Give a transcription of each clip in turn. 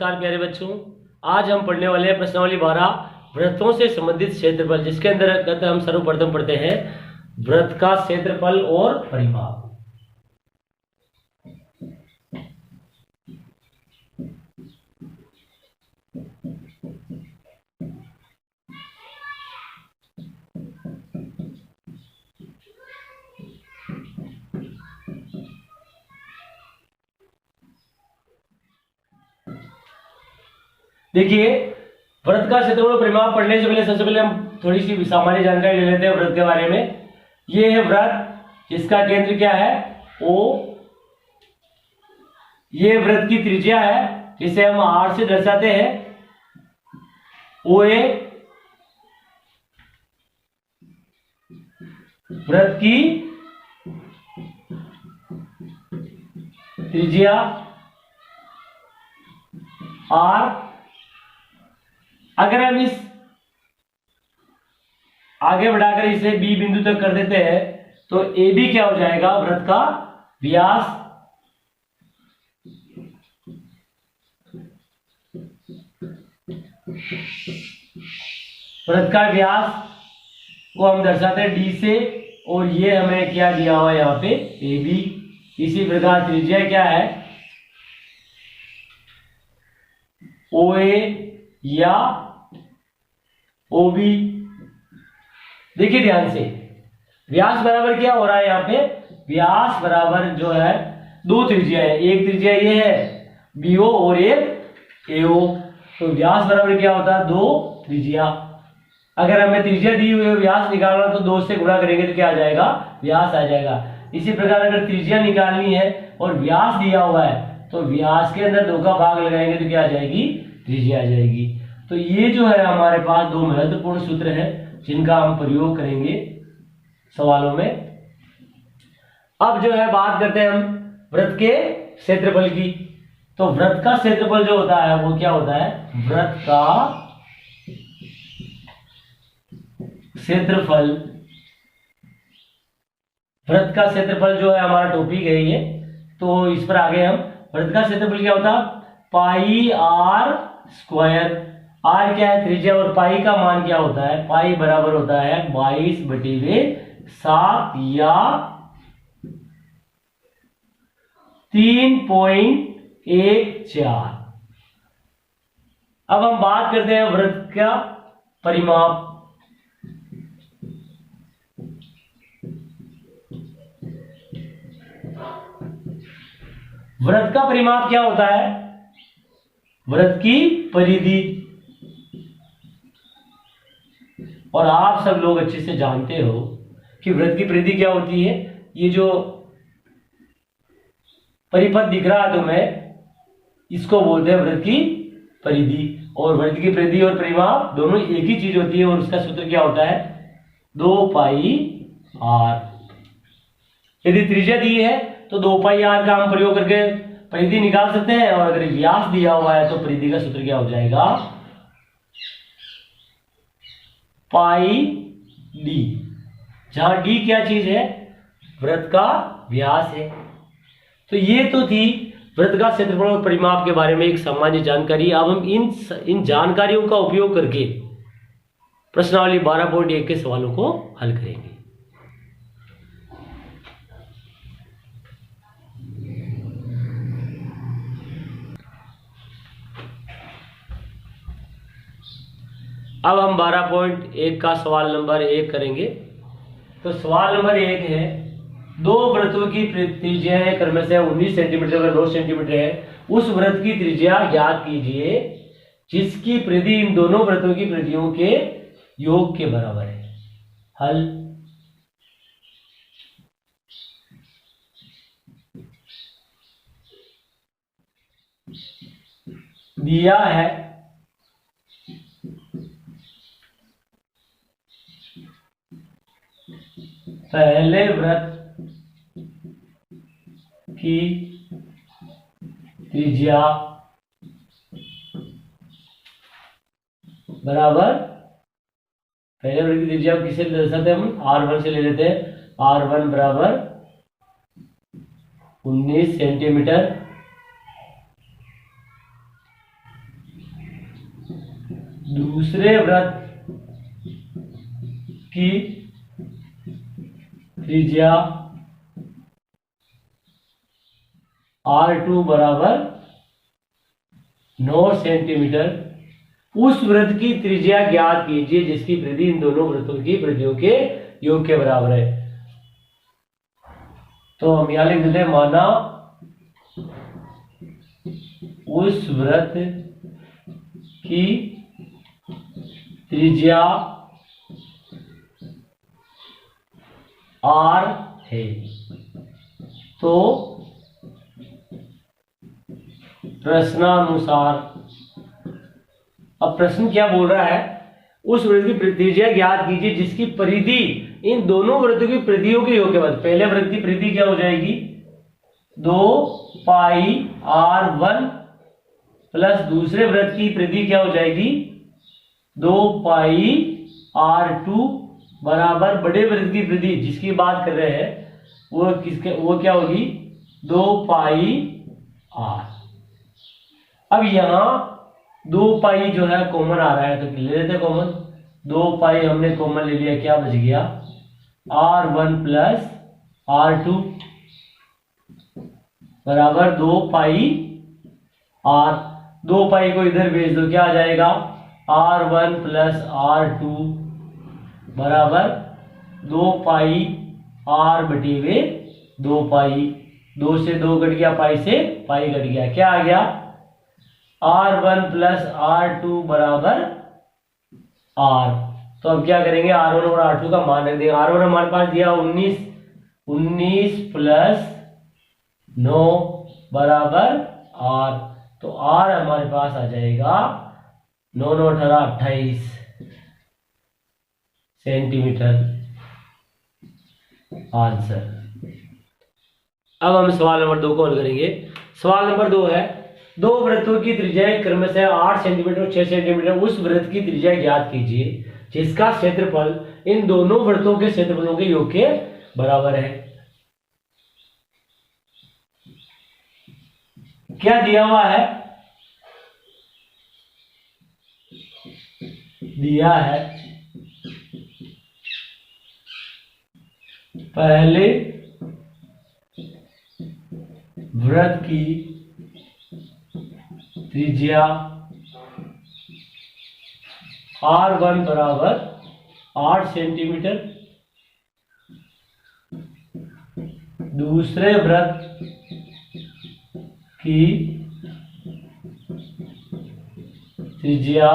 नमस्कार प्यारे बच्चों। आज हम पढ़ने वाले हैं प्रश्नावली 12 वृत्तों से संबंधित क्षेत्रफल, जिसके अंतर्गत हम सर्वप्रथम पढ़ते हैं वृत्त का क्षेत्रफल और परिमाप। देखिए, वृत्त का क्षेत्रफल और परिमाप पढ़ने से पहले सबसे पहले हम थोड़ी सी सामान्य जानकारी ले लेते हैं वृत्त के बारे में। ये है वृत्त, जिसका केंद्र क्या है, O। ये वृत्त की त्रिज्या है, जिसे हम R से दर्शाते हैं, OA। वृत्त की त्रिज्या R। अगर हम इस आगे बढ़ाकर इसे B बिंदु तक कर देते हैं तो AB क्या हो जाएगा, वृत्त का व्यास। वृत्त का व्यास को हम दर्शाते हैं D से, और ये हमें क्या दिया हुआ है यहाँ पे, AB। इसी प्रकार त्रिज्या क्या है, OA या OB। देखिए ध्यान से, व्यास बराबर क्या हो रहा है यहाँ पे, व्यास बराबर जो है दो त्रिज्या है, एक त्रिज्या ये है BO और एक AO। तो व्यास बराबर क्या होता है, दो त्रिज्या। अगर हमें त्रिज्या दी हुई है, व्यास निकालना, तो दो से गुणा करेंगे तो क्या आ जाएगा, व्यास आ जाएगा। इसी प्रकार अगर त्रिज्या निकालनी है और व्यास दिया हुआ है तो व्यास के अंदर दो का भाग लगाएंगे तो क्या आ जाएगी, त्रिज्या आ जाएगी। तो ये जो है हमारे पास दो महत्वपूर्ण सूत्र हैं जिनका हम प्रयोग करेंगे सवालों में। अब जो है बात करते हैं हम वृत्त के क्षेत्रफल की। तो वृत्त का क्षेत्रफल जो होता है वो क्या होता है, वृत्त का क्षेत्रफल। वृत्त का क्षेत्रफल जो है हमारा टॉपिक है ये, तो इस पर आगे हम वृत्त का क्षेत्रफल क्या होता है, पाई R स्क्वायर। R क्या है, त्रिज्या, और पाई का मान क्या होता है, पाई बराबर होता है 22/7 या 3.14। अब हम बात करते हैं वृत्त का परिमाप। वृत्त का परिमाप क्या होता है, वृत्त की परिधि। और आप सब लोग अच्छे से जानते हो कि वृत्त की परिधि क्या होती है। ये जो परिपथ दिख रहा है तुम्हें, इसको बोलते हैं वृत्त की परिधि। और वृत्त की परिधि और परिमाप दोनों एक ही चीज होती है, और उसका सूत्र क्या होता है, 2πr। यदि त्रिज्या दी है तो 2πr का हम प्रयोग करके परिधि निकाल सकते हैं, और अगर व्यास दिया हुआ है तो परिधि का सूत्र क्या हो जाएगा, πd। जहां d क्या चीज है, वृत्त का व्यास है। तो ये तो थी वृत्त का क्षेत्रफल और परिमाप के बारे में एक सामान्य जानकारी। अब हम इन जानकारियों का उपयोग करके प्रश्नावली 12.1 के सवालों को हल करेंगे। अब हम 12.1 का सवाल नंबर 1 करेंगे। तो सवाल नंबर 1 है, दो वृत्तों की त्रिज्याएं क्रमशः से 19 सेंटीमीटर और 9 सेंटीमीटर है। उस वृत्त की त्रिज्या ज्ञात कीजिए जिसकी परिधि इन दोनों वृत्तों की परिधियों के योग के बराबर है। हल। दिया है पहले वृत्त की त्रिज्या बराबर, पहले वृत्त की त्रिज्या किससे दर्शाते हैं, हम R1 से ले लेते हैं। R1 बराबर 19 सेंटीमीटर दूसरे वृत्त की त्रिज्या R2 बराबर 9 सेंटीमीटर। उस वृत्त की त्रिज्या ज्ञात कीजिए जिसकी परिधि इन दोनों वृत्तों की परिधियों के योग के बराबर है। तो हम यहां लिख देते हैं, माना उस वृत्त की त्रिज्या R है, तो प्रश्नानुसार, अब प्रश्न क्या बोल रहा है, उस वृत्त की त्रिज्या ज्ञात कीजिए जिसकी परिधि इन दोनों वृत्तों की परिधियों के योग के बाद, पहले वृत्त की परिधि क्या हो जाएगी 2 पाई R1 प्लस दूसरे वृत्त की परिधि क्या हो जाएगी 2 पाई R2 बराबर बड़े वृत्त की परिधि जिसकी बात कर रहे हैं वो क्या होगी 2 पाई R। अब यहां 2 पाई जो है कॉमन आ रहा है तो ले लेते कॉमन, 2 पाई हमने कॉमन ले लिया, क्या बच गया R1 प्लस R2 बराबर 2 पाई R। 2 पाई को इधर भेज दो, क्या आ जाएगा R1 प्लस R2 बराबर 2 पाई R बटे हुए 2 पाई, 2 से 2 कट गया, पाई से पाई कट गया, क्या आ गया R1 प्लस R2 बराबर R। तो अब क्या करेंगे R1 और R2 का मान रख देंगे। R1 हमारे पास दिया 19 प्लस 9 बराबर R, तो R हमारे पास आ जाएगा 9 9 18 28 सेंटीमीटर आंसर। अब हम सवाल नंबर 2 को हल करेंगे। सवाल नंबर 2 है, दो वृत्तों की त्रिज्याएं क्रमशः 8 सेंटीमीटर और 6 सेंटीमीटर, उस वृत्त की त्रिज्या ज्ञात कीजिए जिसका क्षेत्रफल इन दोनों वृत्तों के क्षेत्रफलों के योग के बराबर है। क्या दिया हुआ है, दिया है पहले वृत्त की त्रिज्या R1 बराबर 8 सेंटीमीटर, दूसरे वृत्त की त्रिज्या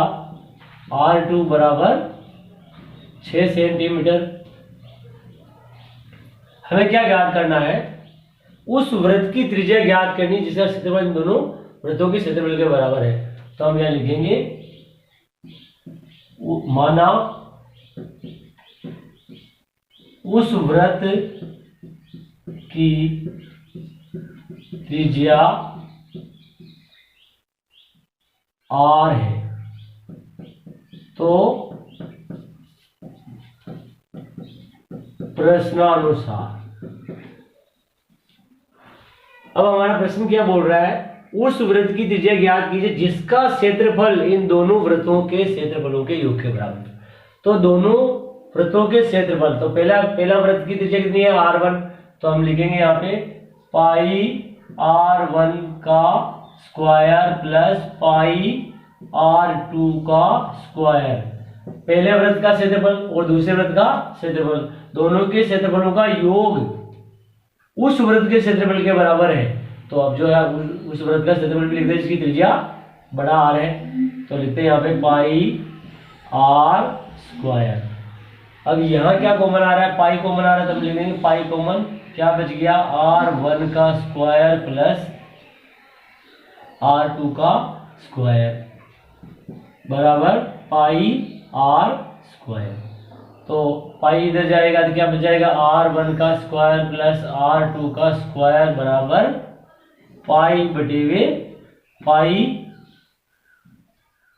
R2 बराबर 6 सेंटीमीटर। हमें क्या ज्ञात करना है, उस वृत्त की त्रिज्या ज्ञात करनी जिसका क्षेत्रफल इन दोनों वृत्तों के क्षेत्रफल के बराबर है। तो हम यहां लिखेंगे, माना उस वृत्त की त्रिज्या R है, तो प्रश्नानुसार। अब हमारा प्रश्न क्या बोल रहा है, उस वृत्त की त्रिज्या ज्ञात कीजिए जिसका क्षेत्रफल इन दोनों वृत्तों के क्षेत्रफलों के योग के बराबर। तो दोनों वृत्तों के क्षेत्रफल, तो पहला वृत्त की त्रिज्या कितनी है R1, तो हम लिखेंगे यहाँ पे पाई R1 का स्क्वायर प्लस पाई R2 का स्क्वायर, पहले वृत्त का क्षेत्रफल और दूसरे वृत्त का क्षेत्रफल, दोनों के क्षेत्रफलों का योग उस वृत्त के क्षेत्रफल के बराबर है। तो अब जो है उस वृत्त का क्षेत्रफल भी लिख दे जिसकी त्रिज्या बड़ा R है, तो लिखते हैं यहाँ पे पाई R स्क्वायर। अब यहाँ क्या कॉमन आ रहा है, पाई कॉमन आ रहा है, तो हम लिखेंगे पाई कॉमन, क्या बच गया R1 का स्क्वायर प्लस R2 का स्क्वायर बराबर पाई R स्क्वायर। तो पाई इधर जाएगा तो क्या बच जाएगा R1 का स्क्वायर प्लस R2 का स्क्वायर बराबर पाई बटे हुए पाई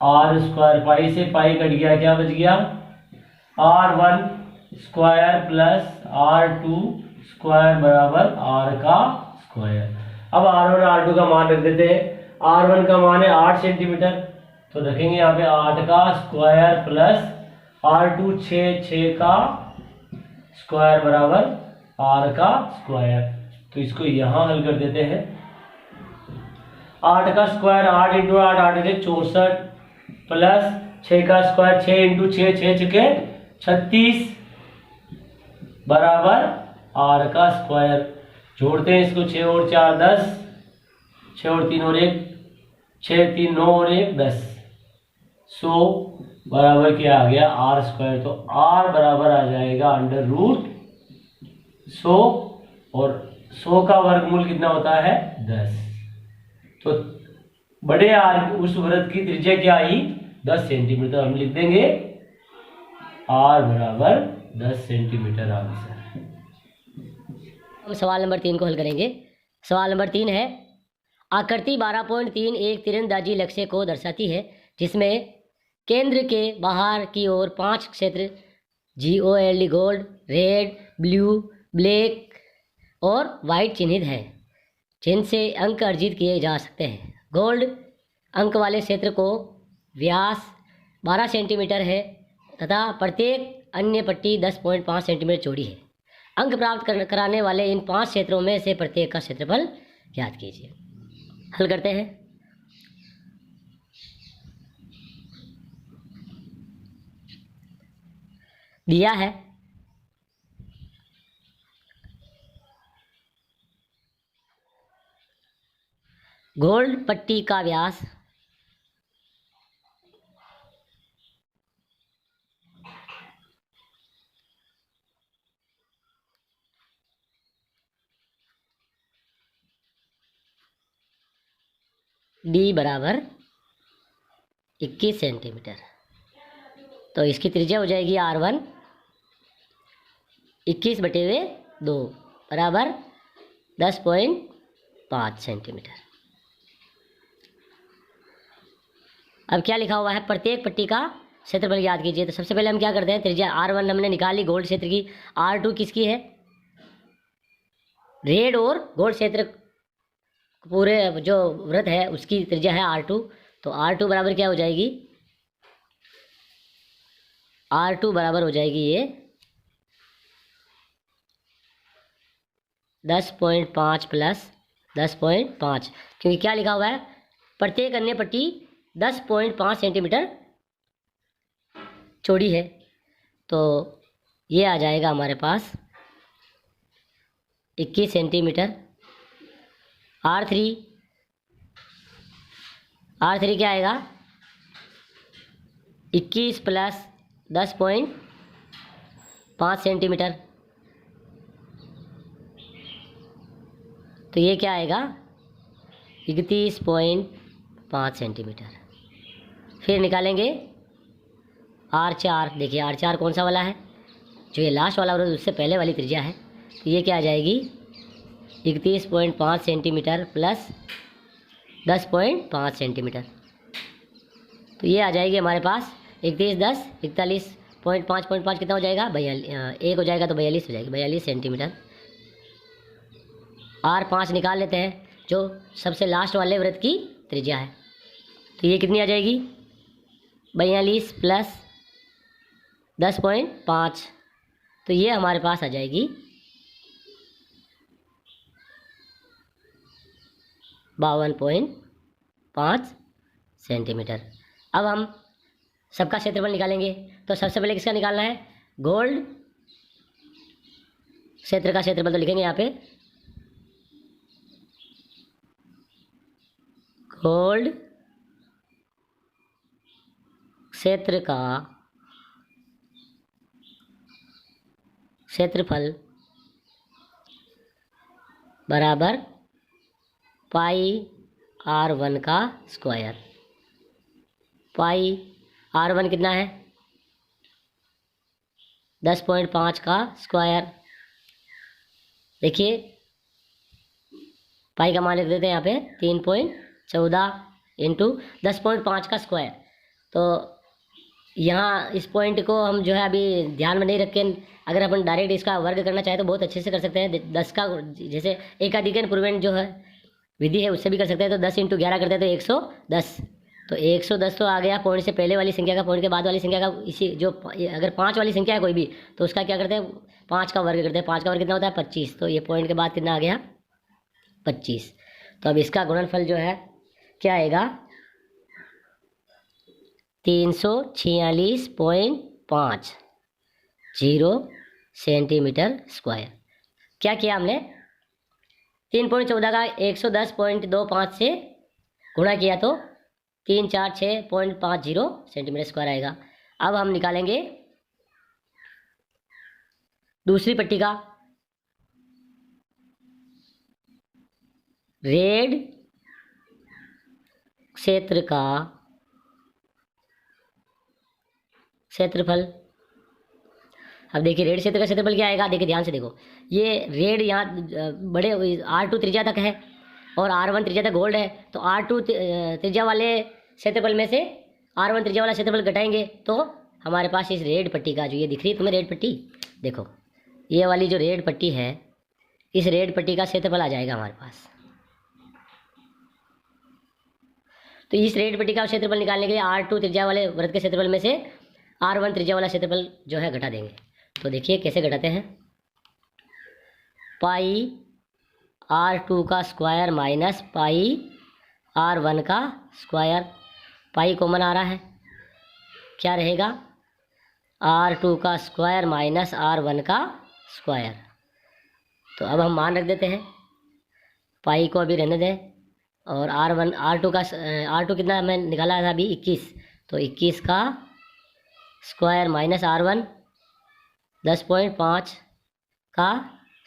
R स्क्वायर, पाई से पाई कट गया, क्या बच गया R1 square plus R2 square बराबर R का स्क्वायर। अब R1 और R2 का मान रख देते हैं। R1 का मान है 8 सेंटीमीटर, तो रखेंगे यहाँ पे 8 का स्क्वायर प्लस R2 6 का स्क्वायर बराबर R का स्क्वायर। तो इसको यहाँ हल कर देते हैं। 8 का स्क्वायर 8 इंटू 8 8 64 प्लस 6 का स्क्वायर 6 इंटू 6 6 छके 36 बराबर R का स्क्वायर। जोड़ते हैं इसको 6 और 4 10, 6 और 3 और 1 6 3 9 और 1 10, 100 बराबर क्या आ गया R स्क्वायर। तो R बराबर आ जाएगा अंडर रूट 100 और 100 का वर्गमूल कितना होता है 10। तो बड़े R उस वृत्त की त्रिज्या क्या आई 10 सेंटीमीटर। हम लिख देंगे R बराबर 10 सेंटीमीटर आंसर। हम सवाल नंबर 3 को हल करेंगे। सवाल नंबर 3 है आकृति 12.3 एक तीरंदाजी लक्ष्य को दर्शाती है जिसमें केंद्र के बाहर की ओर 5 क्षेत्र GOLD gold, red, blue, black और वाइट चिन्हित हैं जिनसे अंक अर्जित किए जा सकते हैं। गोल्ड अंक वाले क्षेत्र को व्यास 12 सेंटीमीटर है तथा प्रत्येक अन्य पट्टी 10.5 सेंटीमीटर चौड़ी है। अंक प्राप्त कराने वाले इन 5 क्षेत्रों में से प्रत्येक का क्षेत्रफल ज्ञात कीजिए। हल करते हैं। दिया है गोल्ड पट्टी का व्यास D बराबर 21 सेंटीमीटर। तो इसकी त्रिज्या हो जाएगी R1 21/2 बराबर 10.5 सेंटीमीटर। अब क्या लिखा हुआ है प्रत्येक पट्टी का क्षेत्रफल याद कीजिए। तो सबसे पहले हम क्या करते हैं त्रिज्या R1 हमने निकाली गोल्ड क्षेत्र की। R2 किसकी है रेड और गोल्ड क्षेत्र पूरे जो वृत्त है उसकी त्रिज्या है R2। तो R2 बराबर क्या हो जाएगी R2 बराबर हो जाएगी ये 10.5 प्लस 10.5 क्योंकि क्या लिखा हुआ है प्रत्येक अन्य पट्टी 10.5 सेंटीमीटर चौड़ी है। तो ये आ जाएगा हमारे पास 21 सेंटीमीटर। R3 क्या आएगा 21 प्लस 10.5 सेंटीमीटर। तो ये क्या आएगा 31.5 सेंटीमीटर। फिर निकालेंगे R4। देखिए R4 कौन सा वाला है जो ये लास्ट वाला वृत्त उससे पहले वाली त्रिज्या है। तो ये क्या आ जाएगी 31.5 सेंटीमीटर प्लस 10.5 सेंटीमीटर। तो ये आ जाएगी हमारे पास 31 10 41.5 कितना हो जाएगा 42 एक हो जाएगा तो 42 हो जाएगी 42 सेंटीमीटर। R5 निकाल लेते हैं जो सबसे लास्ट वाले वृत्त की त्रिज्या है। तो ये कितनी आ जाएगी 42 प्लस 10.5। तो ये हमारे पास आ जाएगी 52.5 सेंटीमीटर। अब हम सबका क्षेत्रफल निकालेंगे। तो सबसे पहले किसका निकालना है गोल्ड क्षेत्र का क्षेत्रफल। तो लिखेंगे यहाँ पे गोल्ड क्षेत्र का क्षेत्रफल बराबर पाई R1 का स्क्वायर। पाई R1 कितना है 10.5 का स्क्वायर। देखिए पाई का मान लिख देते हैं यहाँ पे 3.14 इंटू 10.5 का स्क्वायर। तो यहाँ इस पॉइंट को हम जो है अभी ध्यान में नहीं रखें। अगर अपन डायरेक्ट इसका वर्ग करना चाहें तो बहुत अच्छे से कर सकते हैं। 10 का जैसे एकाधिकन पूर्वेंट जो है विधि है उससे भी कर सकते हैं। तो 10 इंटू 11 करते हैं तो 110। तो 110 तो आ गया पॉइंट से पहले वाली संख्या का, पॉइंट के बाद वाली संख्या का। इसी जो अगर 5 वाली संख्या है कोई भी, तो उसका क्या करते हैं, 5 का वर्ग करते हैं। 5 का वर्ग कितना होता है, 25। तो ये पॉइंट के बाद कितना आ गया, 25। तो अब इसका गुणनफल जो है क्या आएगा, 346.50 सेंटीमीटर स्क्वायर। क्या किया हमने, 3.14 का 110.25 से गुणा किया तो 346.50 सेंटीमीटर स्क्वायर आएगा। अब हम निकालेंगे दूसरी पट्टी का रेड क्षेत्र का क्षेत्रफल। अब देखिए रेड क्षेत्र का क्षेत्रफल क्या आएगा, देखिए ध्यान से देखो, ये रेड यहाँ बड़े R2 त्रिज्या तक है और R1 त्रिज्या तक गोल्ड है। तो R2 त्रिज्या वाले क्षेत्रफल में से R1 त्रिज्या वाला क्षेत्रफल घटाएंगे तो हमारे पास इस रेड पट्टी का, जो ये दिख रही है तुम्हें रेड पट्टी, देखो ये वाली जो रेड पट्टी है, इस रेड पट्टी का क्षेत्रफल आ जाएगा हमारे पास। तो इस रेड पट्टी का क्षेत्रफल निकालने के लिए R2 त्रिज्या वाले वृत्त के क्षेत्रफल में से R1 त्रिज्या वाला क्षेत्रफल जो है घटा देंगे। तो देखिए कैसे घटाते हैं, पाई R2 का स्क्वायर माइनस पाई R1 का स्क्वायर। पाई कॉमन आ रहा है, क्या रहेगा, R2 का स्क्वायर माइनस R1 का स्क्वायर। तो अब हम मान रख देते हैं, पाई को अभी रहने दें, और R2 कितना मैं निकाला था अभी, 21। तो 21 का स्क्वायर माइनस R1 10.5 का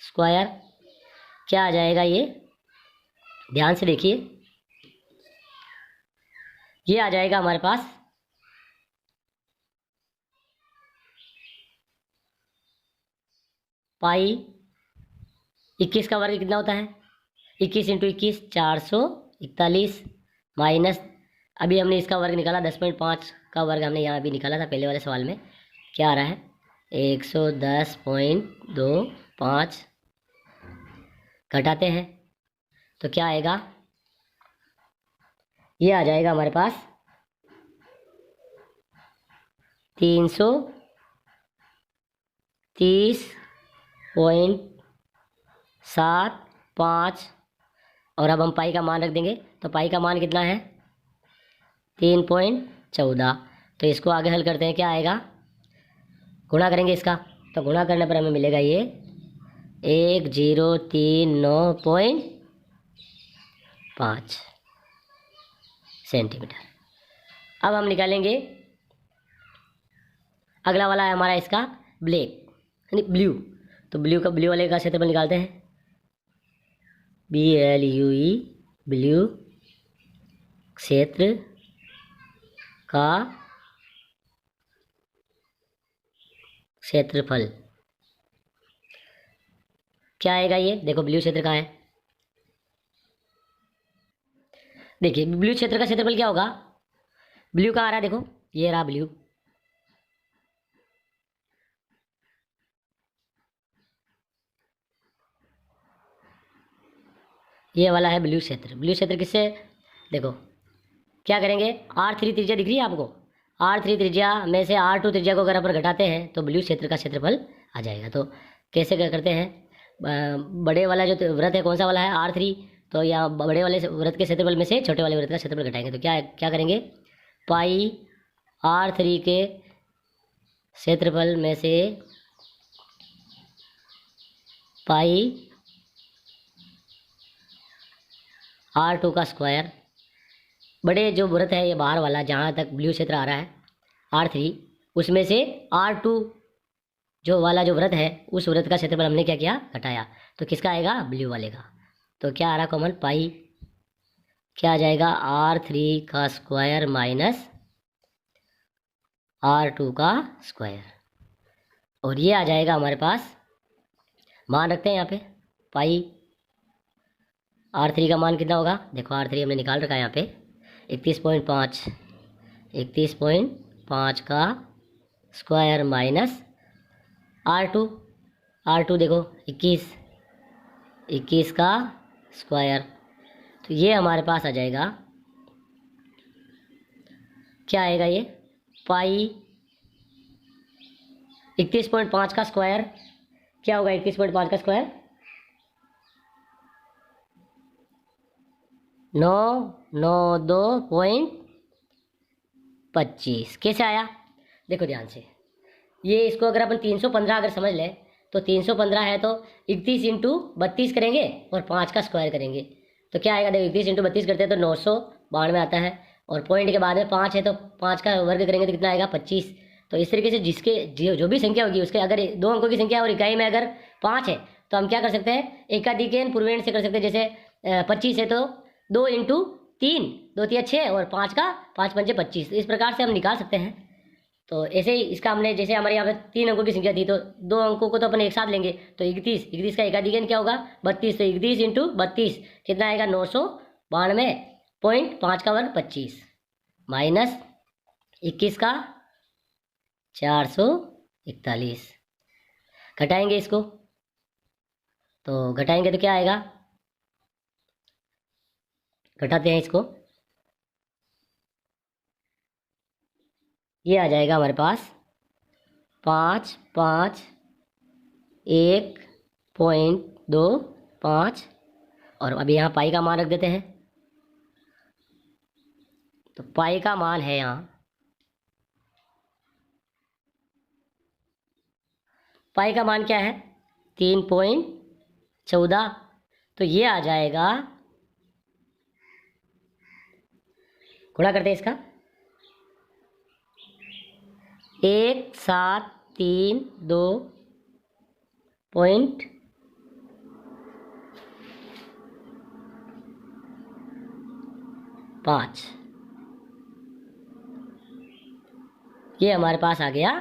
स्क्वायर, क्या आ जाएगा ये, ध्यान से देखिए, ये आ जाएगा हमारे पास पाई 21 का वर्ग कितना होता है, 21 × 21 441 माइनस, अभी हमने इसका वर्ग निकाला 10.5 का वर्ग हमने यहाँ अभी निकाला था पहले वाले सवाल में, क्या आ रहा है 110.25। घटाते हैं तो क्या आएगा, ये आ जाएगा हमारे पास 330.75। और अब हम पाई का मान रख देंगे, तो पाई का मान कितना है 3.14। तो इसको आगे हल करते हैं, क्या आएगा, गुणा करेंगे इसका, तो गुणा करने पर हमें मिलेगा ये 1039.5 सेंटीमीटर। अब हम निकालेंगे अगला वाला है हमारा इसका ब्लैक यानी ब्लू। तो ब्लू वाले का क्षेत्रफल निकालते हैं, BLUE ब्लू क्षेत्र का क्षेत्रफल क्या आएगा, ये देखो ब्लू क्षेत्र का है, देखिए ब्लू क्षेत्र का क्षेत्रफल क्या होगा, ब्लू का आ रहा है, देखो ये रहा ब्लू, ये वाला है ब्लू क्षेत्र। ब्लू क्षेत्र किससे, देखो क्या करेंगे, R3 त्रिज्या दिख रही है आपको, R3 त्रिज्या में से R2 त्रिज्या को अगर अपन घटाते हैं तो ब्लू क्षेत्र का क्षेत्रफल आ जाएगा। तो कैसे करते हैं, बड़े वाला जो वृत्त है कौन सा वाला है, R3, तो यहाँ बड़े वाले वृत्त के क्षेत्रफल में से छोटे वाले वृत्त का क्षेत्रफल घटाएंगे। तो क्या करेंगे, पाई R3 के क्षेत्रफल में से पाई R2 का स्क्वायर, बड़े जो वृत्त है ये बाहर वाला जहाँ तक ब्लू क्षेत्र आ रहा है R3, उसमें से R2 जो वाला जो वृत्त है उस वृत्त का क्षेत्रफल हमने क्या किया, घटाया। तो किसका आएगा, ब्लू वाले का। तो क्या आ रहा कॉमन, पाई क्या आ जाएगा, R3 का स्क्वायर माइनस R2 का स्क्वायर, और ये आ जाएगा हमारे पास, मान रखते हैं यहाँ पे, पाई R3 का मान कितना होगा, देखो R3 हमने निकाल रखा है यहाँ पे 31.5 का स्क्वायर माइनस R2 देखो 21 का स्क्वायर। तो ये हमारे पास आ जाएगा क्या आएगा ये पाई 31.5 का स्क्वायर क्या होगा 31.5 का स्क्वायर 992.25 कैसे आया देखो ध्यान से ये इसको अगर अपन 315 अगर समझ लें तो 315 है तो 31 इंटू 32 करेंगे और 5 का स्क्वायर करेंगे तो क्या आएगा देखो 31 इंटू 32 करते हैं तो 992 आता है और पॉइंट के बाद में 5 है तो 5 का वर्ग करेंगे तो कितना आएगा 25। तो इस तरीके से जिसके जो भी संख्या होगी उसके अगर 2 अंकों की संख्या और इकाई में अगर 5 है तो हम क्या कर सकते हैं एकाधिकेन पूर्वेण से कर सकते हैं। जैसे 25 है तो 2 इंटू 3 2 3 6 और 5 का 5 पंचे 25 इस प्रकार से हम निकाल सकते हैं। तो ऐसे ही इसका हमने जैसे हमारे यहाँ पे 3 अंकों की संख्या थी तो 2 अंकों को तो अपन एक साथ लेंगे तो 31 का एकाधिकन क्या होगा 32 तो 31 इंटू 32 कितना आएगा 992.5 का वर्ग 25 माइनस 21 का 441 घटाएंगे इसको तो घटाएंगे तो क्या आएगा घटाते हैं इसको ये आ जाएगा हमारे पास 551.25 और अभी यहाँ पाई का मान रख देते हैं तो पाई का मान है यहाँ पाई का मान क्या है 3.14 तो ये आ जाएगा गुणा करते हैं इसका 1732.5 ये हमारे पास आ गया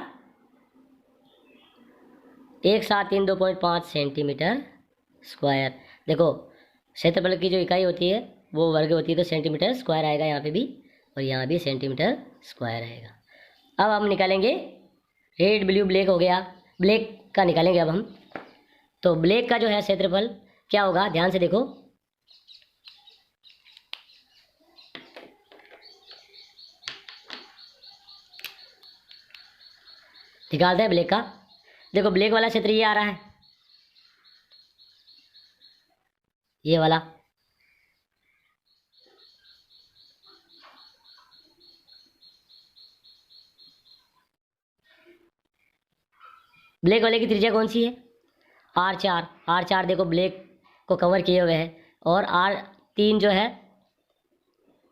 1732.5 सेंटीमीटर स्क्वायर। देखो क्षेत्रफल की जो इकाई होती है वो वर्ग होती है तो सेंटीमीटर स्क्वायर आएगा यहाँ पे भी और यहाँ भी सेंटीमीटर स्क्वायर आएगा। अब हम निकालेंगे रेड ब्लू ब्लैक हो गया ब्लैक का निकालेंगे अब हम तो ब्लैक का जो है क्षेत्रफल क्या होगा ध्यान से देखो निकालते हैं ब्लैक का। देखो ब्लैक वाला क्षेत्र ये आ रहा है ये वाला ब्लैक वाले की त्रिज्या कौन सी है R4 देखो ब्लैक को कवर किए हुए है और R3 जो है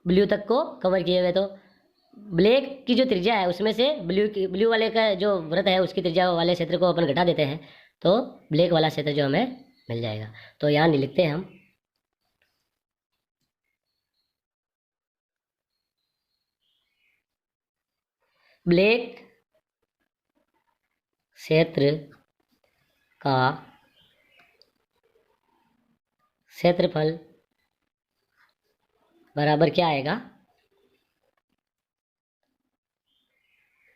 ब्लू तक को कवर किए हुए तो ब्लैक की जो त्रिज्या है उसमें से ब्लू वाले का जो वृत्त है उसकी त्रिज्या वाले क्षेत्र को अपन घटा देते हैं तो ब्लैक वाला क्षेत्र जो हमें मिल जाएगा। तो यहाँ लिखते हैं हम ब्लैक क्षेत्र का क्षेत्रफल बराबर क्या आएगा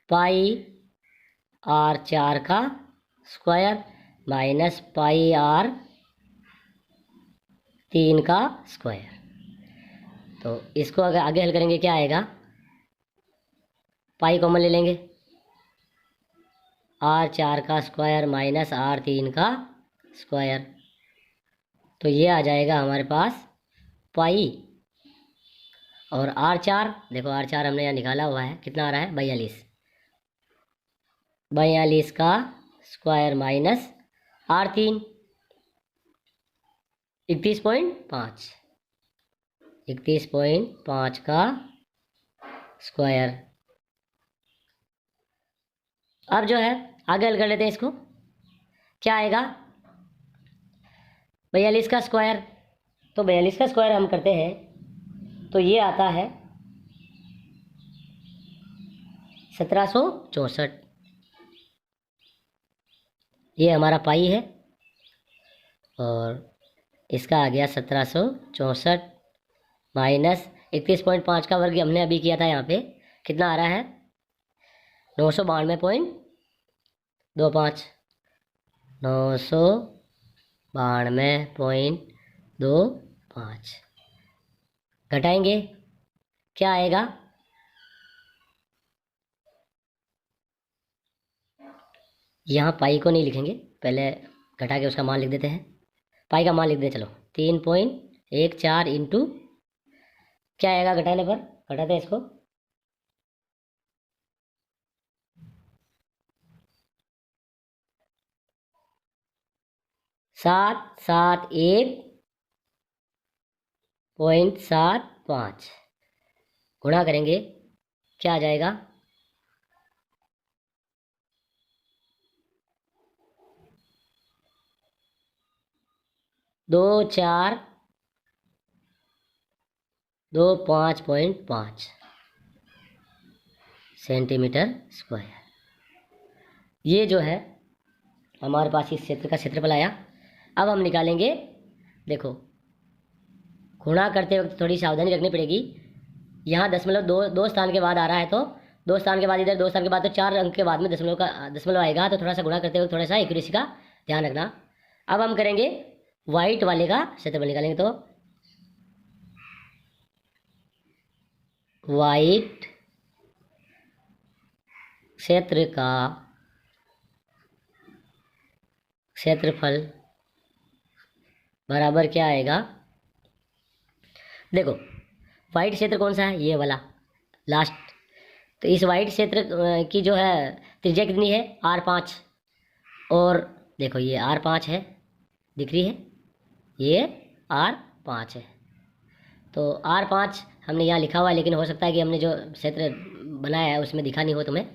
पाई R4 का स्क्वायर माइनस पाई R3 का स्क्वायर। तो इसको अगर आगे हल करेंगे क्या आएगा पाई कॉमन ले लेंगे R4 का स्क्वायर माइनस R3 का स्क्वायर तो ये आ जाएगा हमारे पास पाई और R4 देखो R4 हमने यहाँ निकाला हुआ है कितना आ रहा है 42 का स्क्वायर माइनस R3 31.5 का स्क्वायर। अब जो है आगे हल कर लेते हैं इसको क्या आएगा 42 का स्क्वायर तो 42 का स्क्वायर हम करते हैं तो ये आता है 1764 ये हमारा पाई है और इसका आ गया 1764 माइनस 31.5 का वर्ग हमने अभी किया था यहाँ पे कितना आ रहा है 992.25 992.25 घटाएंगे क्या आएगा यहाँ पाई को नहीं लिखेंगे, पहले घटा के उसका मान लिख देते हैं। पाई का मान लिख दें, चलो 3.14 इंटू क्या आएगा घटाने पर, घटाते हैं इसको, 771.75 गुणा करेंगे, क्या आ जाएगा, 2425.5 सेंटीमीटर स्क्वायर। ये जो है हमारे पास इस क्षेत्र का क्षेत्रफल आया। अब हम निकालेंगे, देखो गुणा करते वक्त थोड़ी सावधानी रखनी पड़ेगी। यहाँ दशमलव दो स्थान के बाद आ रहा है, तो 2 स्थान के बाद, इधर 2 स्थान के बाद, तो 4 अंक के बाद में दशमलव आएगा, तो थोड़ा सा गुणा करते वक्त थोड़ा सा एक्यूरेसी का ध्यान रखना। अब हम करेंगे वाइट वाले का क्षेत्रफल निकालेंगे, तो वाइट क्षेत्र का क्षेत्रफल बराबर क्या आएगा, देखो वाइट क्षेत्र कौन सा है, ये वाला लास्ट। तो इस वाइट क्षेत्र की जो है त्रिज्या कितनी है, R5, और देखो ये R5 है, दिख रही है, ये R5 है। तो R5 हमने यहाँ लिखा हुआ है, लेकिन हो सकता है कि हमने जो क्षेत्र बनाया है उसमें दिखा नहीं हो तुम्हें।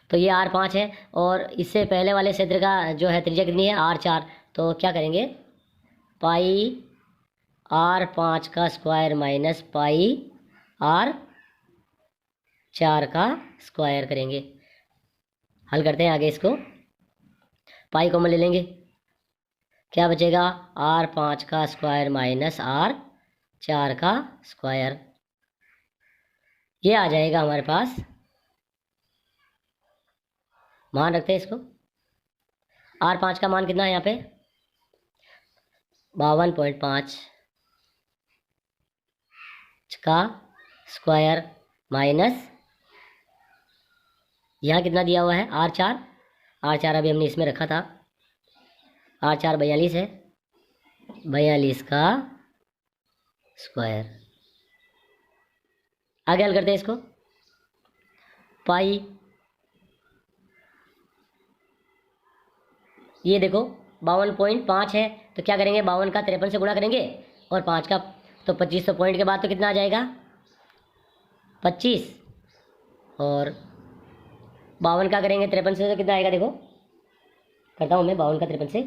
तो ये R5 है, और इससे पहले वाले क्षेत्र का जो है त्रिज्या कितनी है, R4। तो क्या करेंगे, पाई R5 का स्क्वायर माइनस पाई R4 का स्क्वायर करेंगे। हल करते हैं आगे इसको, पाई कॉमन ले लेंगे, क्या बचेगा, R5 का स्क्वायर माइनस R4 का स्क्वायर, ये आ जाएगा हमारे पास। मान रखते हैं इसको, R5 का मान कितना है यहाँ पे, 52.5 का स्क्वायर माइनस यहाँ कितना दिया हुआ है, R4 अभी हमने इसमें रखा था, R4 42 है, 42 का स्क्वायर। आगे हल करते हैं इसको, पाई, ये देखो 52.5 है, तो क्या करेंगे, 52 का 53 से गुणा करेंगे, और 5 का, तो 25, तो पॉइंट के बाद तो कितना आ जाएगा, 25, और 52 का करेंगे 53 से, तो कितना आएगा, देखो करता हूँ मैं, 52 का 53 से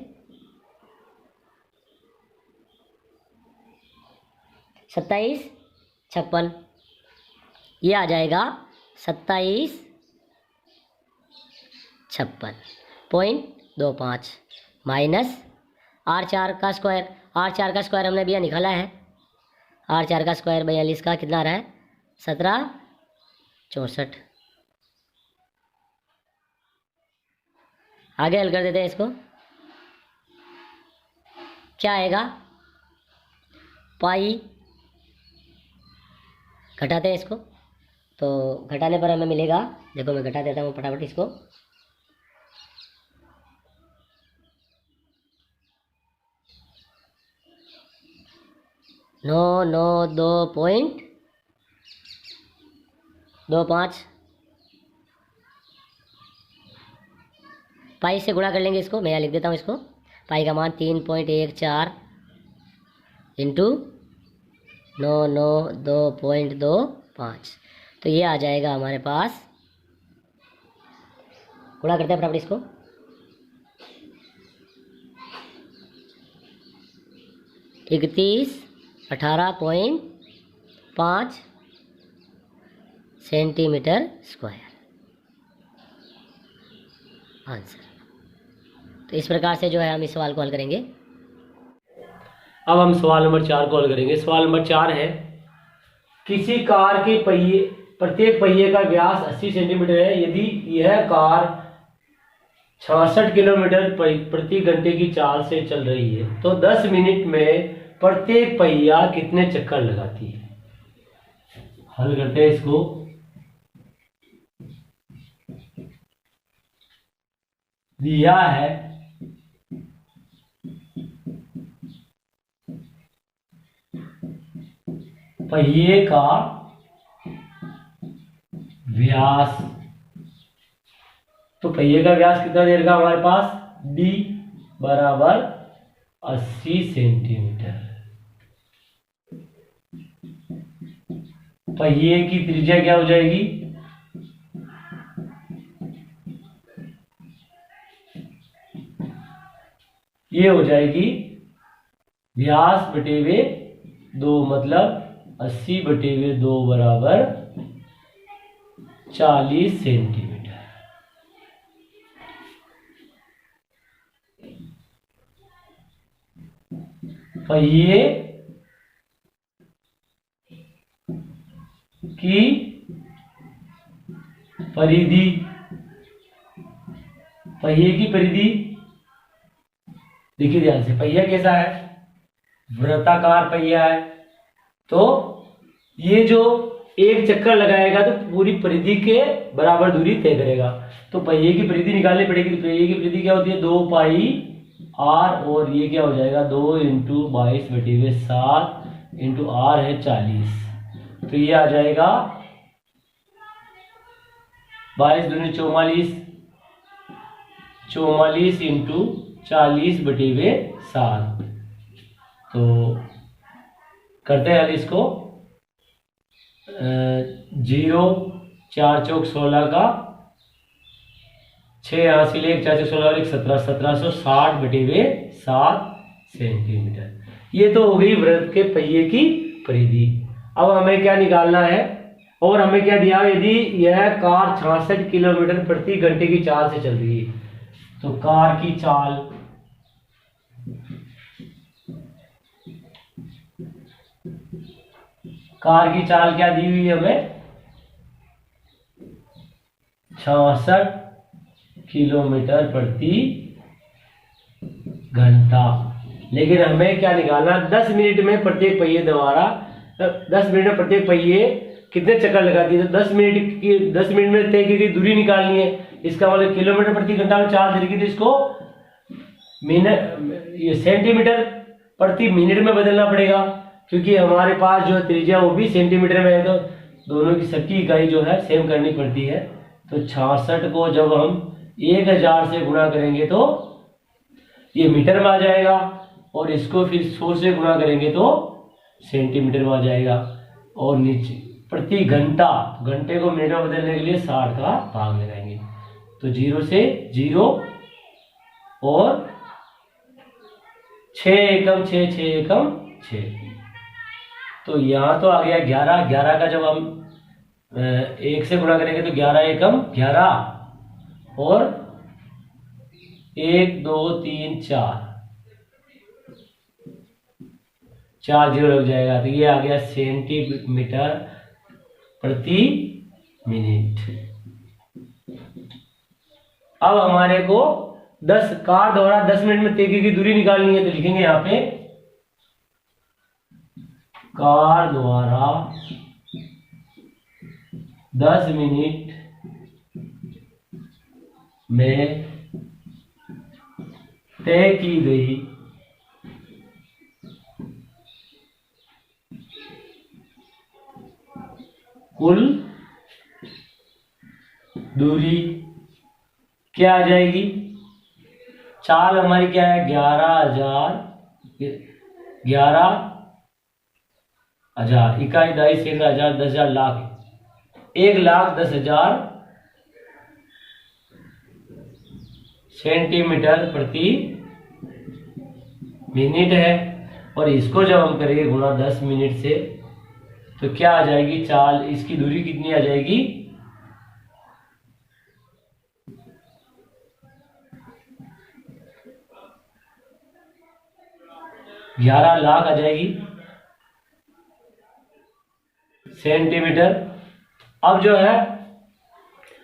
2756, ये आ जाएगा 2756.25 माइनस R4 का स्क्वायर। R4 का स्क्वायर हमने भी यहाँ निकाला है, R4 का स्क्वायर 42 का कितना आ रहा है, 1764। आगे हल कर देते हैं इसको, क्या आएगा, पाई, घटाते हैं इसको, तो घटाने पर हमें मिलेगा, देखो मैं घटा देता हूँ फटाफट इसको, नौ 2.25, पाई से गुणा कर लेंगे इसको, मैं यहाँ लिख देता हूँ इसको, पाई का मान 3.14 इंटू 2.25, तो ये आ जाएगा हमारे पास, गुणा करते हैं फटाफट इसको, 18.5 सेंटीमीटर स्क्वायर आंसर। तो इस प्रकार से जो है हम इस सवाल को हल करेंगे। अब हम सवाल नंबर 4 को हल करेंगे। सवाल नंबर 4 है, किसी कार के पहिए, प्रत्येक पहिए का व्यास 80 सेंटीमीटर है। यदि यह कार 66 किलोमीटर प्रति घंटे की चाल से चल रही है, तो 10 मिनट में प्रत्येक पहिया कितने चक्कर लगाती है। हल करते हैं इसको। दिया है पहिए का व्यास, तो पहिए का व्यास कितना दे रखा हमारे पास, d बराबर 80 सेंटीमीटर। पहिए की त्रिज्या क्या हो जाएगी, ये हो जाएगी व्यास बटे वे 2, मतलब 80 बटे वे 2 बराबर 40 सेंटीमीटर। पहिए की परिधि, पहिए की परिधि देखिए ध्यान से, पहिया कैसा है, वृत्ताकार पहिया है, तो ये जो एक चक्कर लगाएगा तो पूरी परिधि के बराबर दूरी तय करेगा। तो पहिए की परिधि निकालनी पड़ेगी। तो पहिए की परिधि क्या होती है, 2 पाई आर, और ये क्या हो जाएगा 2 इंटू 22 बटे 7 इंटू आर है 40, तो ये आ जाएगा 22 दूनी 44, 44 इंटू 40 बटे 7। तो करते हैं इसको, 0 4 चौक 16 का 6 हासिल 1 4 चौक 16 1 17, 1760 बटे 7 सेंटीमीटर। ये तो हो गई वृत्त के पहिए की परिधि। अब हमें क्या निकालना है, और हमें क्या दिया, यदि यह कार 66 किलोमीटर प्रति घंटे की चाल से चल रही है, तो कार की चाल, कार की चाल क्या दी हुई है हमें, 66 किलोमीटर प्रति घंटा। लेकिन हमें क्या निकालना, 10 मिनट में प्रत्येक पहिए द्वारा, 10 मिनट में प्रत्येक पहिए कितने चक्कर लगाती है, तो 10 मिनट में तय की गई दूरी निकालनी है। इसका मतलब किलोमीटर प्रति घंटा में चाल दे रही, तो इसको मिनट, ये सेंटीमीटर प्रति मिनट में बदलना पड़ेगा, क्योंकि हमारे पास जो त्रिज्या वो भी सेंटीमीटर में है, तो दोनों की सबकी इकाई जो है सेम करनी पड़ती है। तो 66 को जब हम 1000 से गुणा करेंगे तो ये मीटर में आ जाएगा, और इसको फिर 100 से गुणा करेंगे तो सेंटीमीटर में आ जाएगा। और नीचे प्रति घंटा, घंटे को मिनट में बदलने के लिए 60 का भाग लगाएंगे, तो 0 से 0 और 6 एकम 6 6 एकम 6, तो यहाँ तो आ गया 11। 11 का जब हम 1 से गुणा करेंगे तो 11 एकम 11, और 1 2 3 4 0 लग जाएगा, तो ये आ गया सेंटीमीटर प्रति मिनट। अब हमारे को 10 कार द्वारा 10 मिनट में तय की गई दूरी निकालनी है, तो लिखेंगे यहाँ पे कार द्वारा 10 मिनट में तय की गई कुल दूरी क्या आ जाएगी, चाल हमारी क्या है, 11,000 इकाई दाई सेकंड 1000 10,000 लाख, 1,10,000 सेंटीमीटर प्रति मिनट है। और इसको जब हम करेंगे गुणा 10 मिनट से, तो क्या आ जाएगी चाल, इसकी दूरी कितनी आ जाएगी, 11 लाख आ जाएगी सेंटीमीटर। अब जो है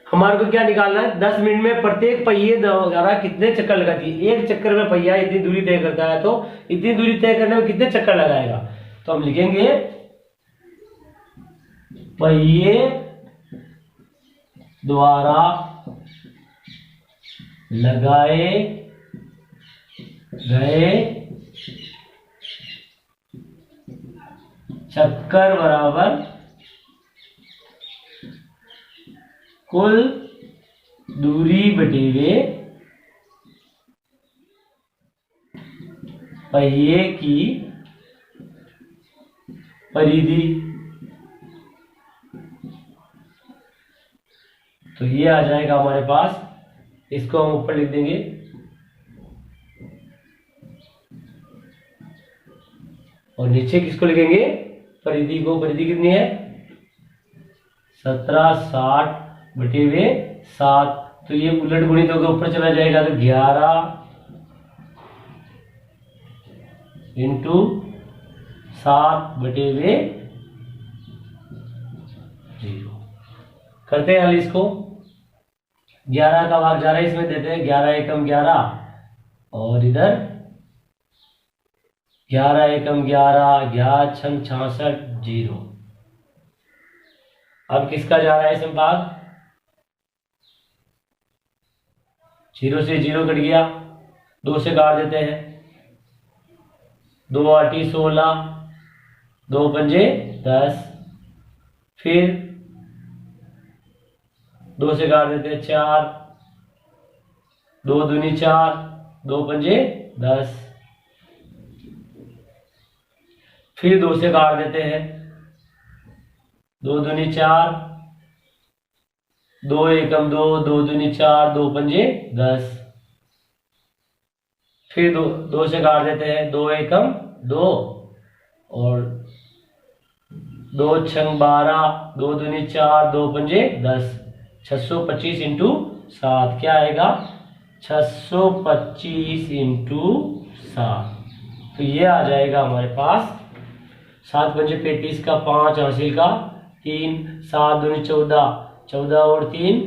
हमारे को क्या निकालना है, 10 मिनट में प्रत्येक पहिए द्वारा कितने चक्कर लगाती है। एक चक्कर में पहिया इतनी दूरी तय करता है, तो इतनी दूरी तय करने में कितने चक्कर लगाएगा, तो हम लिखेंगे पहिए द्वारा लगाए गए चक्कर बराबर कुल दूरी बटेवे पहिए की परिधि। तो ये आ जाएगा हमारे पास, इसको हम ऊपर लिख देंगे। और नीचे किसको लिखेंगे? परिधि को। परिधि कितनी है? 1760/7। तो ये उलट गुणित होकर ऊपर चला जाएगा, तो 11/7/0 करते हैं हल इसको। 11 का भाग 11 इसमें देते हैं, 11 एकम 11 और इधर 11 एकम 11, 11 छंग 66 0। अब किसका जा रहा है इसमें भाग? 0 से 0 कट गया, 2 से काट देते हैं। 2 8 16, 2 पंजे 10, फिर 2 से काट देते हैं 4, 2 दूनी 4, 2 पंजे 10, फिर 2 से काट देते हैं, 2 दूनी 4, 2 एकम 2, 2 दूनी 4, 2 पंजे 10, फिर 2 से काट देते हैं, 2 एकम 2 और 2 छंग 12, 2 दूनी 4, 2 पंजे 10, 625 इंटू 7 क्या आएगा? 625 इंटू 7। तो ये आ जाएगा हमारे पास 7 पंजे 35 का 5 हासिल का 3, 7 दूनी 14, 14 और 3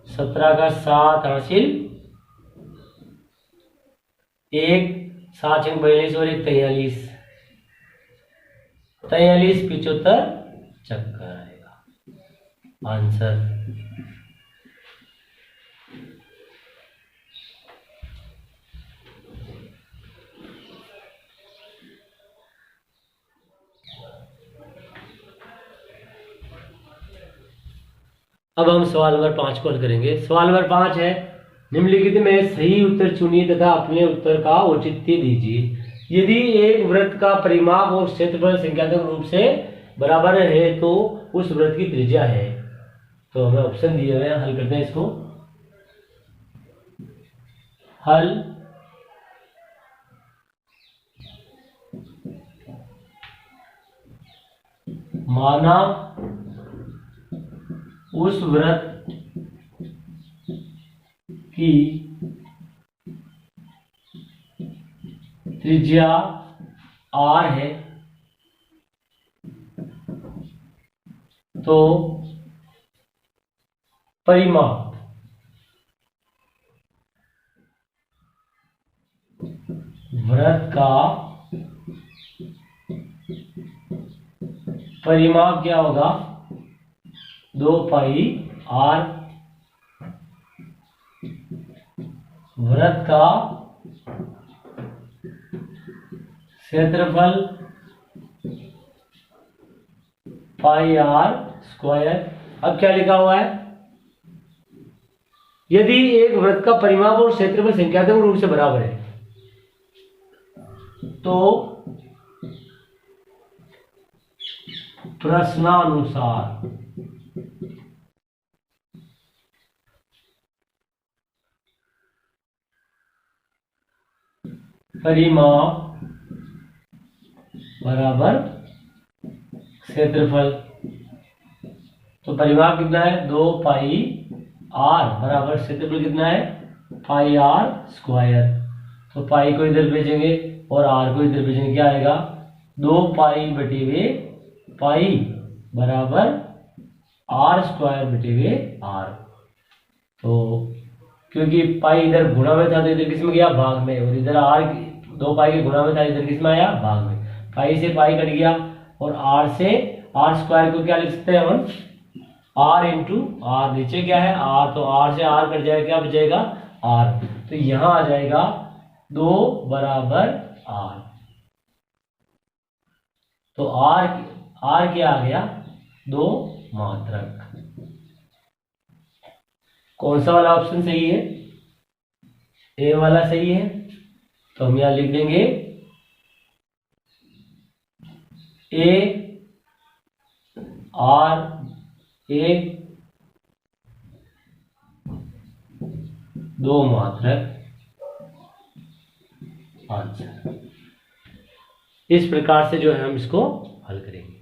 17 का 7 हासिल 1, 7 छंग 42 और 1 43, 75 चक्कर आएगा आंसर। अब हम सवाल नंबर 5 को हल करेंगे। सवाल नंबर 5 है, निम्नलिखित में सही उत्तर चुनिए तथा अपने उत्तर का औचित्य दीजिए। यदि एक वृत्त का परिमाप और क्षेत्रफल संख्यात्मक रूप से बराबर है तो उस वृत्त की त्रिज्या है। तो हमें ऑप्शन दिए हुए हैं, हल करते हैं इसको। हल माना उस वृत्त की त्रिज्या r है तो परिमाप वृत्त का परिमाप क्या होगा? 2 पाई r। वृत्त का क्षेत्रफल पाई r स्क्वायर। अब क्या लिखा हुआ है? यदि एक वृत्त का परिमाप और क्षेत्रफल संख्यात्मक रूप से बराबर है तो प्रश्नानुसार परिमाप बराबर क्षेत्रफल। तो परिमाप कितना है? 2 पाई r बराबर क्षेत्रफल कितना है? पाई r स्क्वायर। तो पाई को इधर भेजेंगे और r को इधर भेजेंगे, क्या आएगा? 2 पाई बटे वे पाई बराबर r स्क्वायर बटे वे r। तो क्योंकि पाई इधर गुणा में था तो इधर किस में गया? भाग में। और इधर r 2 पाई के गुणा में था, इधर किस में आया? भाग में। पाई से पाई कट गया और r से r स्क्वायर को क्या लिख सकते हैं हम? r into r। नीचे क्या है? r, तो r से r कट जाएगा, क्या बचेगा? आर, तो यहां आ जाएगा 2 बराबर आर। तो आर क्या आ गया? 2 मात्रक। कौन सा वाला ऑप्शन सही है? ए वाला सही है। तो हम यहां लिख देंगे ए आर 1 2 मात्रक आंसर। इस प्रकार से जो है हम इसको हल करेंगे।